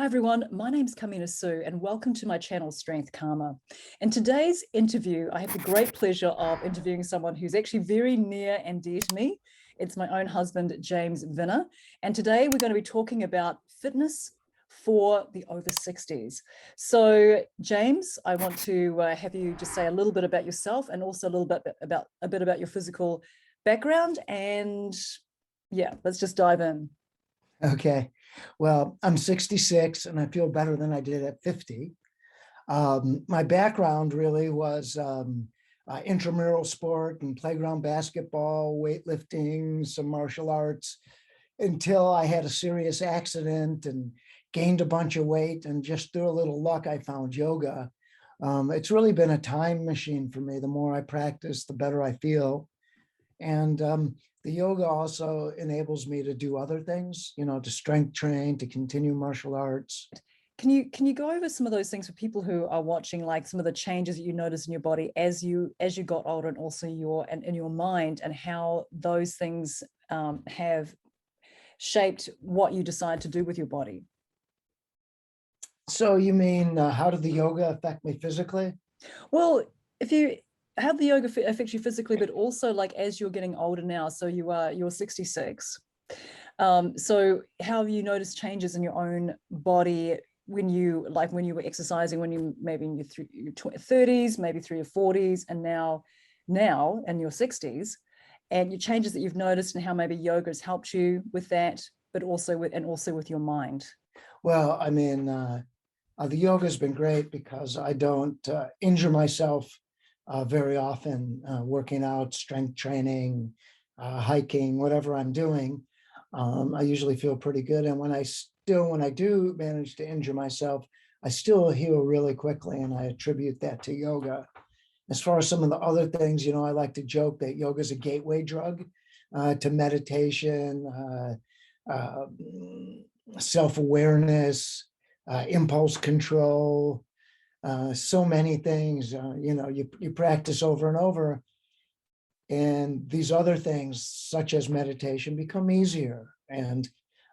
Hi everyone, my name's Kamina Sue and welcome to my channel Strength Karma. In today's interview, I have the great pleasure of interviewing someone who's actually very near and dear to me. It's my own husband, James Wvinner. And today we're going to be talking about fitness for the over 60s. So James, I want to have you just say a little bit about yourself and also a little bit about your physical background. And yeah, let's just dive in. Okay. Well, I'm 66 and I feel better than I did at 50. My background really was intramural sport and playground basketball, weightlifting, some martial arts, until I had a serious accident and gained a bunch of weight, and just through a little luck, I found yoga. It's really been a time machine for me. The more I practice, the better I feel. And the yoga also enables me to do other things, to strength train, to continue martial arts. Can you go over some of those things for people who are watching, like some of the changes that you notice in your body as you got older, and also in your mind, and how those things have shaped what you decide to do with your body? So you mean, how did the yoga affect me physically? Well, if you how the yoga affects you physically, but also like as you're getting older now, so you're 66. So how have you noticed changes in your own body when you were exercising, when you maybe in your 30s, maybe through your 40s, and now in your 60s, and your changes that you've noticed and how maybe yoga has helped you with that, but also with your mind? Well, I mean, the yoga has been great because I don't injure myself very often, working out, strength training, hiking, whatever I'm doing. I usually feel pretty good. And when I do manage to injure myself, I still heal really quickly, and I attribute that to yoga. As far as some of the other things, I like to joke that yoga is a gateway drug to meditation, self-awareness, impulse control, so many things. You practice over and over, and these other things, such as meditation, become easier, and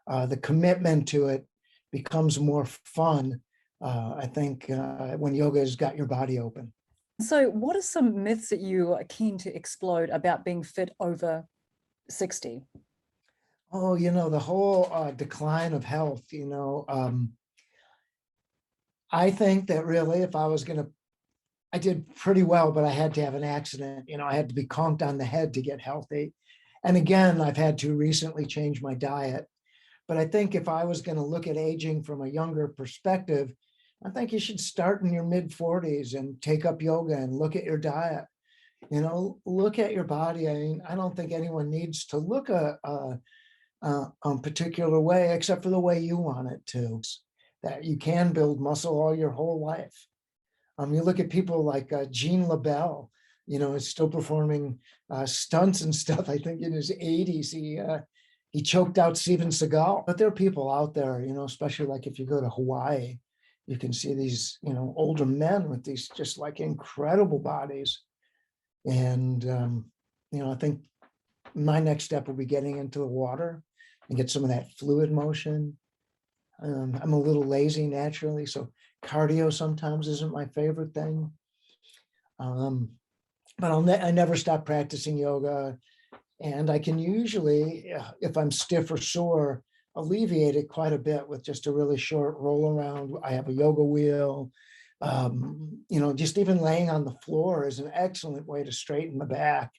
the commitment to it becomes more fun, I think, when yoga has got your body open. So what are some myths that you are keen to explode about being fit over 60? Oh, the whole decline of health, I think that really, if I was going to, I did pretty well, but I had to have an accident. I had to be conked on the head to get healthy. And again, I've had to recently change my diet. But I think if I was going to look at aging from a younger perspective, I think you should start in your mid 40s and take up yoga and look at your diet. Look at your body. I mean, I don't think anyone needs to look a particular way, except for the way you want it to. That you can build muscle all your whole life. You look at people like Gene LaBelle, is still performing stunts and stuff. I think in his 80s, he choked out Steven Seagal. But there are people out there, especially like if you go to Hawaii, you can see these, older men with these just like incredible bodies. And, I think my next step will be getting into the water and get some of that fluid motion. I'm a little lazy naturally, so cardio sometimes isn't my favorite thing. But I never stop practicing yoga, and I can usually, if I'm stiff or sore, alleviate it quite a bit with just a really short roll around. I have a yoga wheel. Just even laying on the floor is an excellent way to straighten the back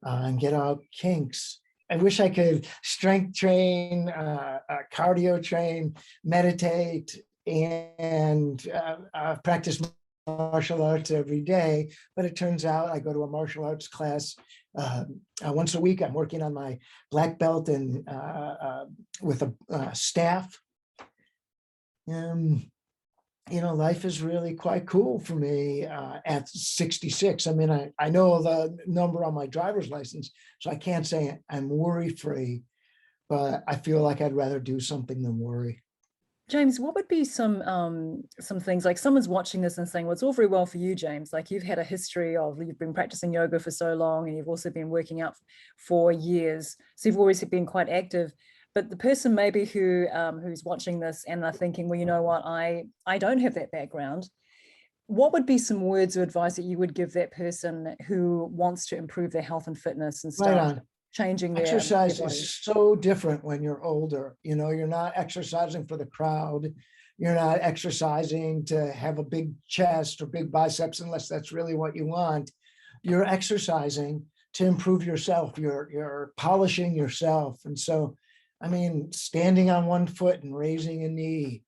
and get out kinks. I wish I could strength train, cardio train, meditate, and practice martial arts every day. But it turns out I go to a martial arts class once a week. I'm working on my black belt and with a staff. Life is really quite cool for me at 66. I mean, I know the number on my driver's license, so I can't say I'm worry-free, but I feel like I'd rather do something than worry. James, what would be some things, like someone's watching this and saying, well, it's all very well for you, James, like you've had a history of, you've been practicing yoga for so long, and you've also been working out for years, so you've always been quite active. But the person maybe who's watching this and are thinking, well, you know what, I don't have that background. What would be some words of advice that you would give that person who wants to improve their health and fitness and Right start on. changing their Exercise body? is so different when you're older. You know, you're not exercising for the crowd. You're not exercising to have a big chest or big biceps, unless that's really what you want. You're exercising to improve yourself. You're polishing yourself. And so, I mean, standing on one foot and raising a knee,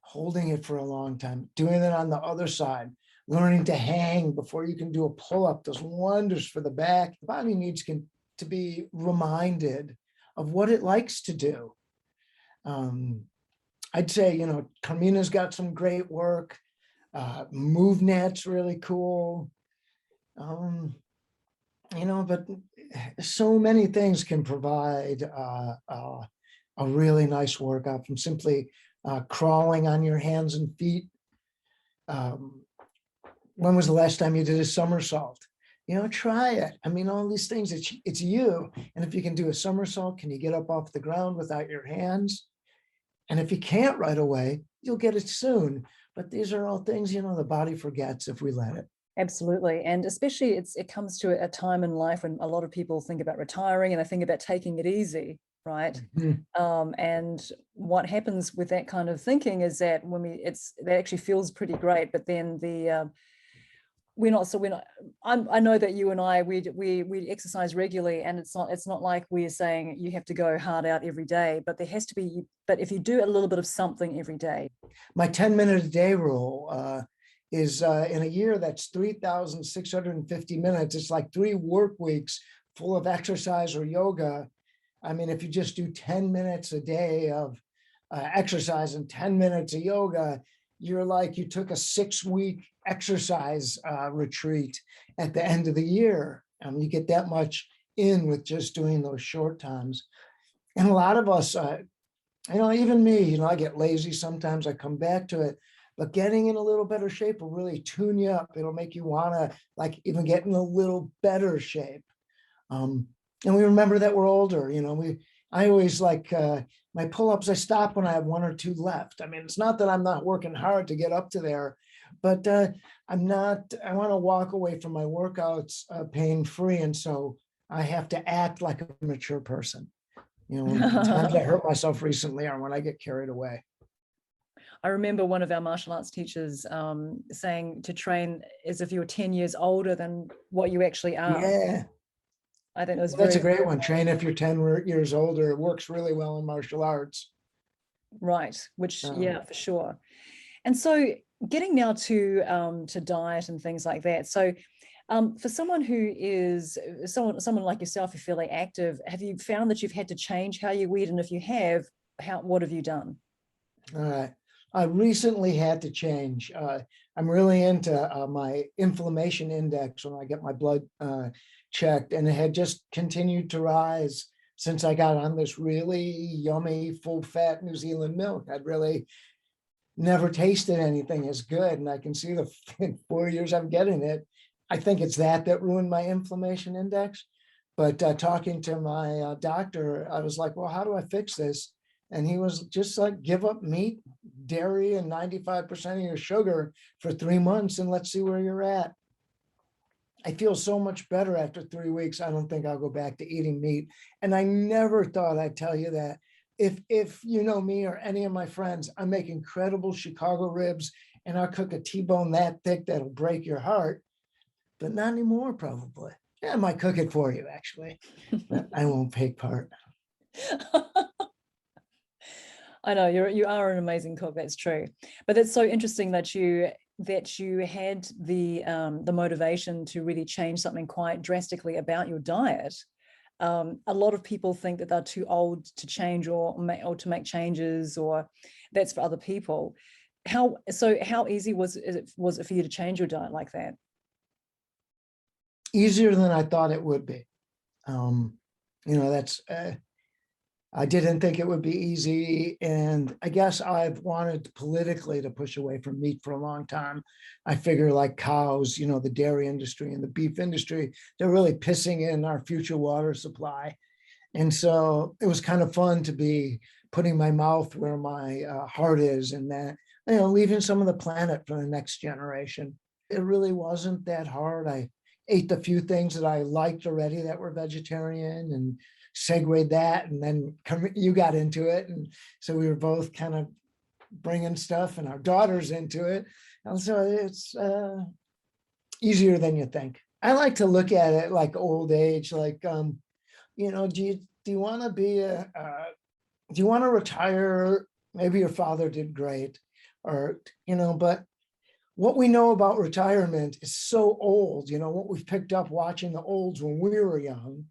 holding it for a long time, doing it on the other side, learning to hang before you can do a pull-up does wonders for the back. The body needs to be reminded of what it likes to do. I'd say, you know, Carmina's got some great work. MoveNet's really cool. You know, but so many things can provide a really nice workout, from simply crawling on your hands and feet. When was the last time you did a somersault? You know, try it. I mean, all these things, it's you. And if you can do a somersault, can you get up off the ground without your hands? And if you can't right away, you'll get it soon. But these are all things, you know, the body forgets if we let it. Absolutely. And especially it comes to a time in life when a lot of people think about retiring and they think about taking it easy, right? And what happens with that kind of thinking is that that actually feels pretty great, but then we're not. I know that you and I, we exercise regularly, and it's not like we're saying you have to go hard out every day, but there has to be, but if you do a little bit of something every day. My 10-minute a day rule is in a year, that's 3,650 minutes. It's like 3 work weeks full of exercise or yoga. I mean, if you just do 10 minutes a day of exercise and 10 minutes of yoga, you're like, you took a 6-week exercise retreat at the end of the year. You get that much in with just doing those short times. And a lot of us, you know, even me, you know, I get lazy sometimes, I come back to it, but getting in a little better shape will really tune you up. It'll make you want to like even get in a little better shape. And we remember that we're older, you know, I always like my pull-ups, I stop when I have 1 or 2 left. I mean, it's not that I'm not working hard to get up to there, but I want to walk away from my workouts pain-free. And so I have to act like a mature person. You know, the times I hurt myself recently are when I get carried away. I remember one of our martial arts teachers saying to train as if you were 10 years older than what you actually are. Yeah. I think it was That's a great one. Train if you're 10 years older. It works really well in martial arts. Right, which, yeah, for sure. And so getting now to diet and things like that. So for someone who is someone like yourself, who's fairly active, have you found that you've had to change how you eat? And if you have, what have you done? All right. I recently had to change. I'm really into my inflammation index when I get my blood checked, and it had just continued to rise since I got on this really yummy, full fat New Zealand milk. I'd really never tasted anything as good. And I can see the 4 years I'm getting it. I think it's that ruined my inflammation index. But talking to my doctor, I was like, well, how do I fix this? And he was just like, give up meat, dairy, and 95% of your sugar for 3 months, and let's see where you're at. I feel so much better after 3 weeks. I don't think I'll go back to eating meat. And I never thought I'd tell you that. If you know me or any of my friends, I make incredible Chicago ribs, and I'll cook a T-bone that thick that'll break your heart, but not anymore, probably. Yeah, I might cook it for you, actually, but I won't take part. I know you are an amazing cook. That's true, but it's so interesting that you had the motivation to really change something quite drastically about your diet. A lot of people think that they're too old to change or to make changes, or that's for other people. How easy was it for you to change your diet like that? Easier than I thought it would be. You know, that's I didn't think it would be easy. And I guess I've wanted politically to push away from meat for a long time. I figure like cows, you know, the dairy industry and the beef industry, they're really pissing in our future water supply. And so it was kind of fun to be putting my mouth where my heart is, and that, leaving some of the planet for the next generation. It really wasn't that hard. I ate the few things that I liked already that were vegetarian and segued that. And then you got into it. And so we were both kind of bringing stuff and our daughters into it. And so it's easier than you think. I like to look at it like old age, like, do you want to be do you want to retire? Maybe your father did great, or, but what we know about retirement is so old, what we've picked up watching the olds when we were young,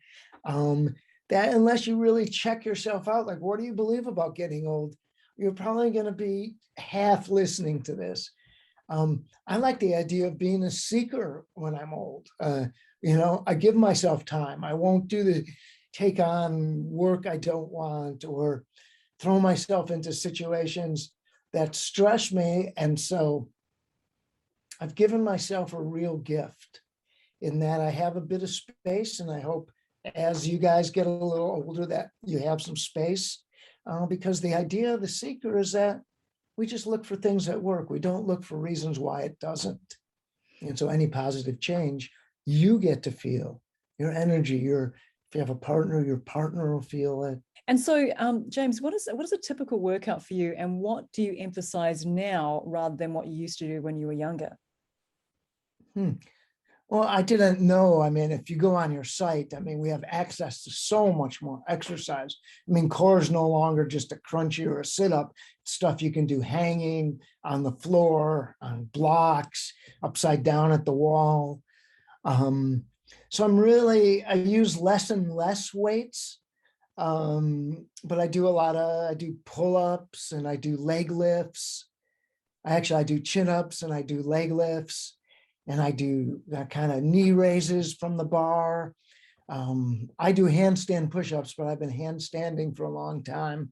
that unless you really check yourself out, like, what do you believe about getting old? You're probably going to be half listening to this. I like the idea of being a seeker when I'm old. I give myself time. I won't take on work I don't want, or throw myself into situations that stress me. And so I've given myself a real gift in that I have a bit of space, and I hope as you guys get a little older that you have some space, because the idea of the seeker is that we just look for things that work. We don't look for reasons why it doesn't. And so any positive change, you get to feel your energy. If you have a partner, your partner will feel it. And so, James, what is a typical workout for you, and what do you emphasize now rather than what you used to do when you were younger? Well, I didn't know. I mean, if you go on your site, we have access to so much more exercise. Core is no longer just a crunchy or a sit-up. It's stuff you can do hanging on the floor, on blocks, upside down at the wall. So I use less and less weights. But I do pull-ups, and I do leg lifts. I do chin-ups, and I do leg lifts. And I do that kind of knee raises from the bar. I do handstand push-ups, but I've been handstanding for a long time.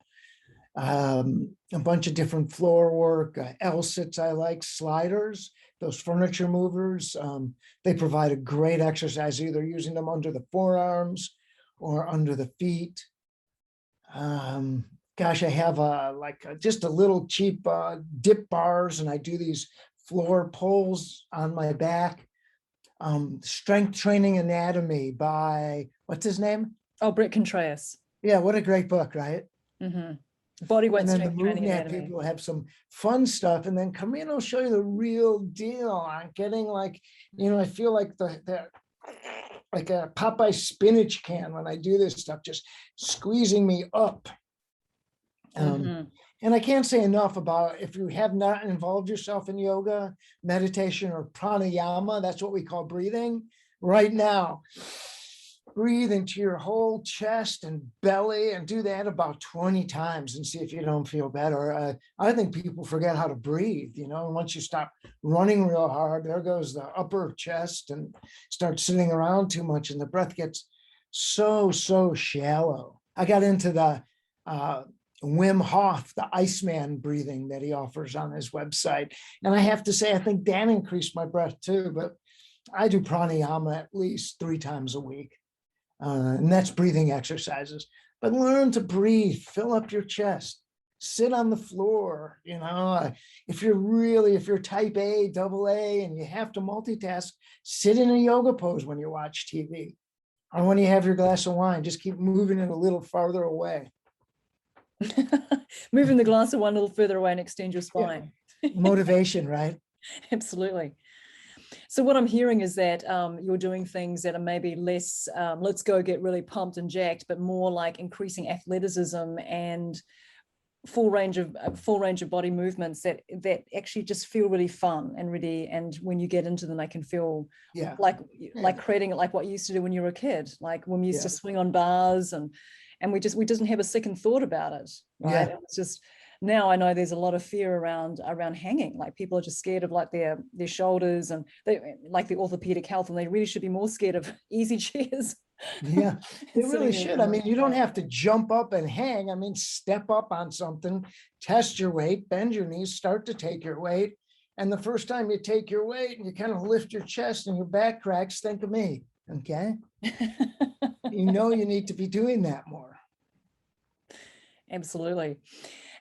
A bunch of different floor work, L-sits I like, sliders, those furniture movers. They provide a great exercise, either using them under the forearms or under the feet. I have just a little cheap dip bars, and I do these floor pulls on my back. Strength Training Anatomy by, what's his name? Oh, Brett Contreras. Yeah, what a great book, right? Mm-hmm. Bodyweight and then Strength the Training MoveNet Anatomy. people have some fun stuff, and then Camille will show you the real deal. I'm getting I feel like like a Popeye spinach can when I do this stuff, just squeezing me up. And I can't say enough about, if you have not involved yourself in yoga, meditation, or pranayama, that's what we call breathing. Right now, breathe into your whole chest and belly, and do that about 20 times and see if you don't feel better. I think people forget how to breathe, once you stop running real hard, there goes the upper chest, and start sitting around too much, and the breath gets so shallow. I got into the Wim Hof, the Iceman breathing that he offers on his website. And I have to say, I think that increased my breath too, but I do pranayama at least 3 times a week. And that's breathing exercises. But learn to breathe, fill up your chest, sit on the floor. If you're type A, double A, and you have to multitask, sit in a yoga pose when you watch TV. Or when you have your glass of wine, just keep moving it a little farther away. Moving the glass of wine a little further away and extend your spine. Yeah. Motivation, right? Absolutely. So what I'm hearing is that you're doing things that are maybe less, let's go get really pumped and jacked, but more like increasing athleticism and full range of body movements that actually just feel really fun and really, and when you get into them, they can feel like creating it like what you used to do when you were a kid, like when we used to swing on bars, and we didn't have a second thought about it, right? It was just, now I know there's a lot of fear around hanging. Like, people are just scared of like their shoulders, and they like the orthopedic health, and they really should be more scared of easy chairs. Yeah, they really should. You don't have to jump up and hang. Step up on something, test your weight, bend your knees, start to take your weight. And the first time you take your weight and you kind of lift your chest and your back cracks, think of me. Okay. You know you need to be doing that more. Absolutely.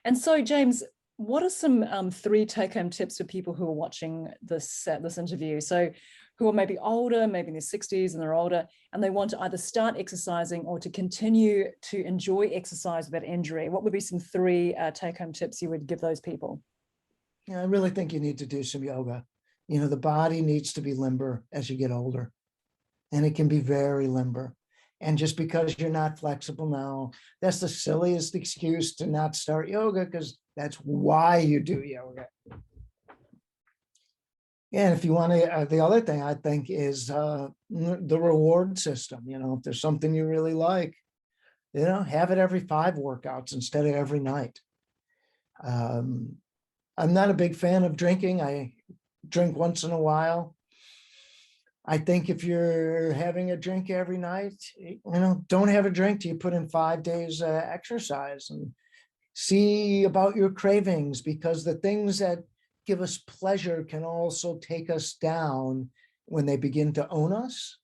And so, James, what are some 3 take-home tips for people who are watching this interview? So, who are maybe older, maybe in their 60s and they're older, and they want to either start exercising or to continue to enjoy exercise without injury. What would be some 3 take-home tips you would give those people? Yeah, I really think you need to do some yoga. You know, the body needs to be limber as you get older, and it can be very limber. And just because you're not flexible now, that's the silliest excuse to not start yoga, because that's why you do yoga. And if you want to, the other thing I think is the reward system. You know, if there's something you really like, you know, have it every 5 workouts instead of every night. Um, I'm not a big fan of drinking. I drink once in a while. I think if you're having a drink every night, you know, don't have a drink till you put in 5 days exercise, and see about your cravings, because the things that give us pleasure can also take us down when they begin to own us.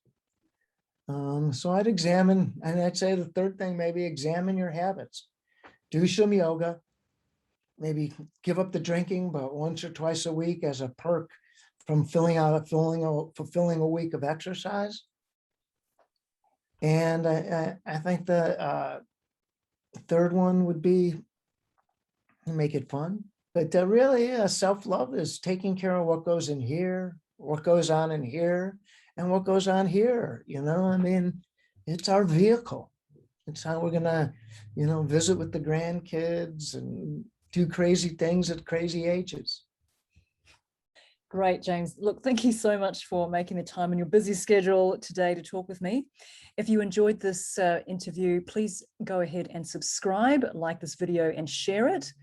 So I'd examine, and I'd say the third thing, maybe examine your habits. Do some yoga, maybe give up the drinking, but once or twice a week as a perk from fulfilling a week of exercise. And I think the third one would be make it fun. But really, self-love is taking care of what goes in here, what goes on in here, and what goes on here. You know, I mean, it's our vehicle. It's how we're gonna, you know, visit with the grandkids and do crazy things at crazy ages. Great, James. Look, thank you so much for making the time in your busy schedule today to talk with me. If you enjoyed this interview, please go ahead and subscribe, like this video, and share it.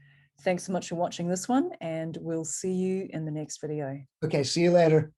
Thanks so much for watching this one, and we'll see you in the next video. Okay, see you later.